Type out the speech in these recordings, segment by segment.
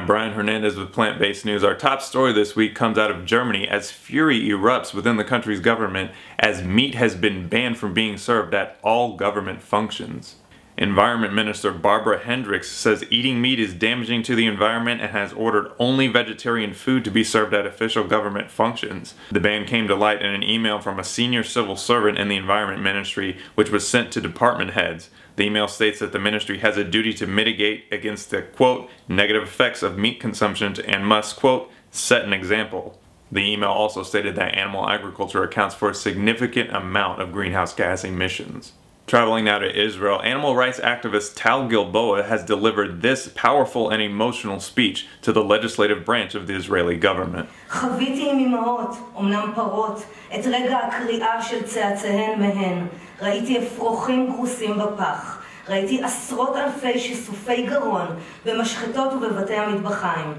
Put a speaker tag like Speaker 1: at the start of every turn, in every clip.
Speaker 1: I'm Brian Hernandez with Plant-Based News. Our top story this week comes out of Germany as fury erupts within the country's government as meat has been banned from being served at all government functions. Environment Minister Barbara Hendricks says eating meat is damaging to the environment and has ordered only vegetarian food to be served at official government functions. The ban came to light in an email from a senior civil servant in the Environment Ministry, which was sent to department heads. The email states that the ministry has a duty to mitigate against the, quote, negative effects of meat consumption and must, quote, set an example. The email also stated that animal agriculture accounts for a significant amount of greenhouse gas emissions. Traveling now to Israel, animal rights activist Tal Gilboa has delivered this powerful and emotional speech to the legislative branch of the Israeli government.
Speaker 2: חוויתי עם אמהות, אמנם פרות, את רגע הקריאה של צאצאיהן מהן. ראיתי אפרוחים גרוסים בפח. ראיתי עשרות אלפי שיסופי גרון במשחטות ובבתי המטבחיים.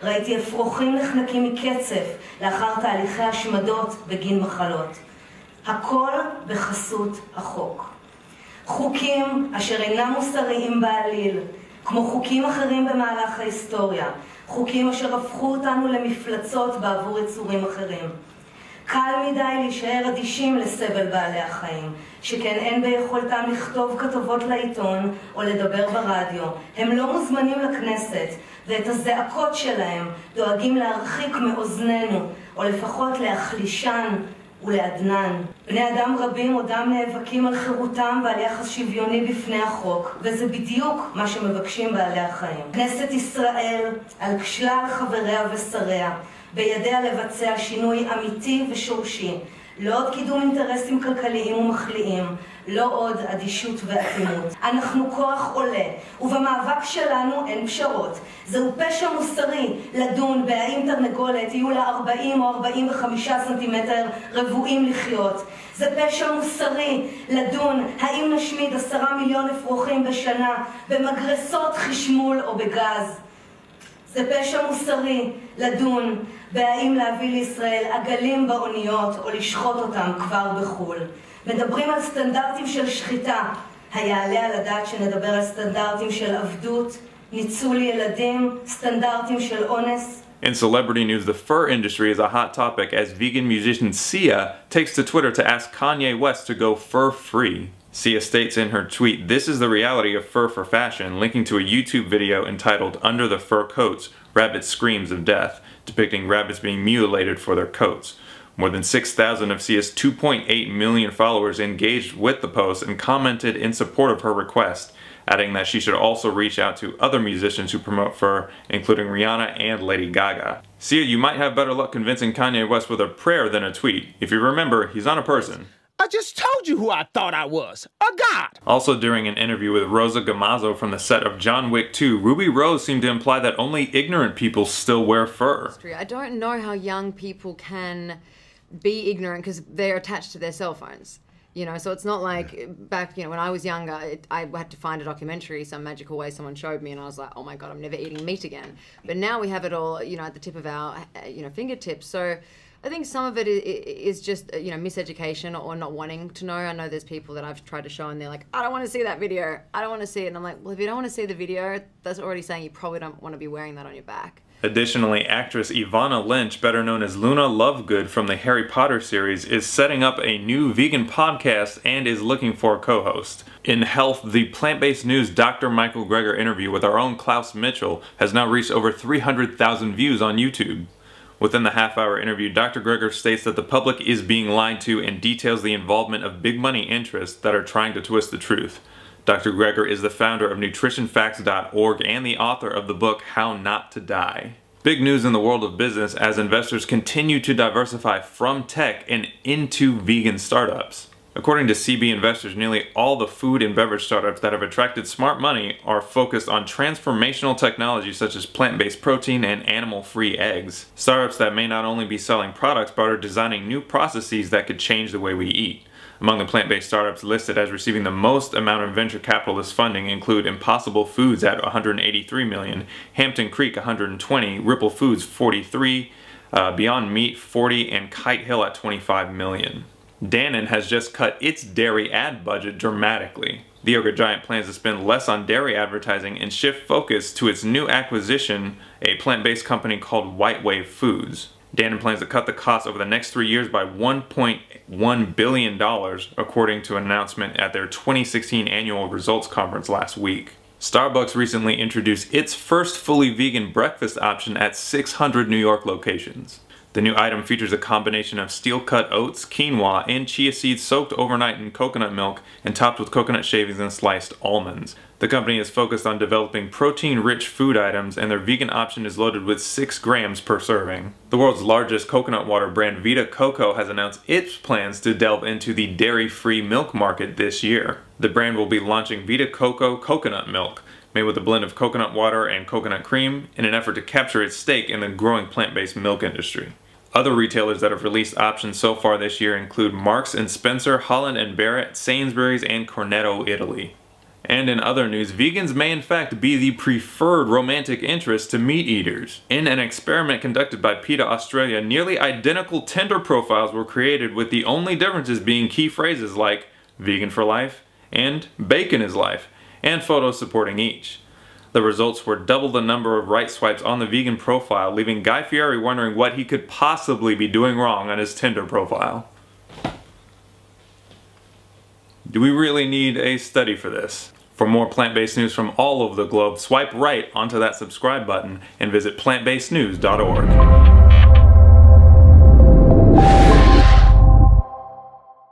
Speaker 2: ראיתי אפרוחים נחנקים מקצף לאחר תהליכי השמדות בגין מחלות. הכל בחסות החוק. חוקים אשר אינם מוסריים בעליל, כמו חוקים אחרים במהלך ההיסטוריה, חוקים אשר הפכו אותנו למפלצות בעבור יצורים אחרים. קל מדי להישאר אדישים לסבל בעלי החיים, שכן אין ביכולתם לכתוב כתובות לעיתון או לדבר ברדיו. הם לא מוזמנים לכנסת, ואת הזעקות שלהם דואגים להרחיק מאוזננו, או לפחות להחלישן ולעדנן. בני אדם רבים עודם נאבקים על חירותם ועל יחס שוויוני בפני החוק, וזה בדיוק מה שמבקשים בעלי החיים. כנסת ישראל, על שלל חבריה ושריה, בידיה לבצע שינוי אמיתי ושורשי, לא עוד קידום אינטרסים כלכליים ומחליאים, לא עוד אדישות ואטימות. אנחנו כוח עולה, ובמאבק שלנו אין פשרות. זהו פשע מוסרי לדון בהאם תרנגולת יהיו לה 40 או 45 סנטימטר רבועים לחיות. זה פשע מוסרי לדון האם נשמיד 10 מיליון אפרוחים בשנה במגרסות חשמול או בגז. זה פשע מוסרי לדון בהאם להביא לישראל עגלים באוניות או לשחוט אותם כבר בחול. מדברים על סטנדרטים של שחיטה. היעלה על הדעת שנדבר על סטנדרטים של עבדות, ניצול ילדים, סטנדרטים של אונס?
Speaker 1: In celebrity news, the fur industry is a hot topic as vegan musician Sia takes to Twitter to ask Kanye West to go fur-free. Sia states in her tweet, "This is the reality of fur for fashion," linking to a YouTube video entitled Under the Fur Coats, Rabbit Screams of Death, depicting rabbits being mutilated for their coats. More than 6,000 of Sia's 2.8 million followers engaged with the post and commented in support of her request, adding that she should also reach out to other musicians who promote fur, including Rihanna and Lady Gaga. Sia, you might have better luck convincing Kanye West with a prayer than a tweet. If you remember, he's not a person.
Speaker 3: I just told you who I thought I was, a god!
Speaker 1: Also during an interview with Rosa Gamazzo from the set of John Wick 2, Ruby Rose seemed to imply that only ignorant people still wear fur.
Speaker 4: I don't know how young people can be ignorant because they're attached to their cell phones. You know, so it's not like back, you know, when I was younger, I had to find a documentary, some magical way someone showed me, and I was like, oh my God, I'm never eating meat again. But now we have it all, you know, at the tip of our, you know, fingertips. So I think some of it is just, you know, miseducation or not wanting to know. I know there's people that I've tried to show and they're like, I don't want to see that video. I don't want to see it. And I'm like, well, if you don't want to see the video, that's already saying you probably don't want to be wearing that on your back.
Speaker 1: Additionally, actress Evanna Lynch, better known as Luna Lovegood from the Harry Potter series, is setting up a new vegan podcast and is looking for a co-host. In health, the Plant-Based News Dr. Michael Greger interview with our own Klaus Mitchell has now reached over 300,000 views on YouTube. Within the half-hour interview, Dr. Greger states that the public is being lied to and details the involvement of big money interests that are trying to twist the truth. Dr. Greger is the founder of nutritionfacts.org and the author of the book How Not to Die. Big news in the world of business as investors continue to diversify from tech and into vegan startups. According to CB Investors, nearly all the food and beverage startups that have attracted smart money are focused on transformational technologies such as plant-based protein and animal-free eggs. Startups that may not only be selling products but are designing new processes that could change the way we eat. Among the plant-based startups listed as receiving the most amount of venture capitalist funding include Impossible Foods at $183 million, Hampton Creek $120, Ripple Foods $43, Beyond Meat $40, and Kite Hill at $25 million. Dannon has just cut its dairy ad budget dramatically. The yogurt giant plans to spend less on dairy advertising and shift focus to its new acquisition, a plant-based company called White Wave Foods. Dannon plans to cut the cost over the next 3 years by $1.1 billion, according to an announcement at their 2016 annual results conference last week. Starbucks recently introduced its first fully vegan breakfast option at 600 New York locations. The new item features a combination of steel-cut oats, quinoa, and chia seeds soaked overnight in coconut milk and topped with coconut shavings and sliced almonds. The company is focused on developing protein-rich food items, and their vegan option is loaded with 6 grams per serving. The world's largest coconut water brand, Vita Coco, has announced its plans to delve into the dairy-free milk market this year. The brand will be launching Vita Coco coconut milk, made with a blend of coconut water and coconut cream, in an effort to capture its stake in the growing plant-based milk industry. Other retailers that have released options so far this year include Marks & Spencer, Holland & Barrett, Sainsbury's, and Cornetto Italy. And in other news, vegans may in fact be the preferred romantic interest to meat eaters. In an experiment conducted by PETA Australia, nearly identical Tinder profiles were created, with the only differences being key phrases like vegan for life and bacon is life, and photos supporting each. The results were double the number of right swipes on the vegan profile, leaving Guy Fieri wondering what he could possibly be doing wrong on his Tinder profile. Do we really need a study for this? For more plant-based news from all over the globe, swipe right onto that subscribe button and visit plantbasednews.org.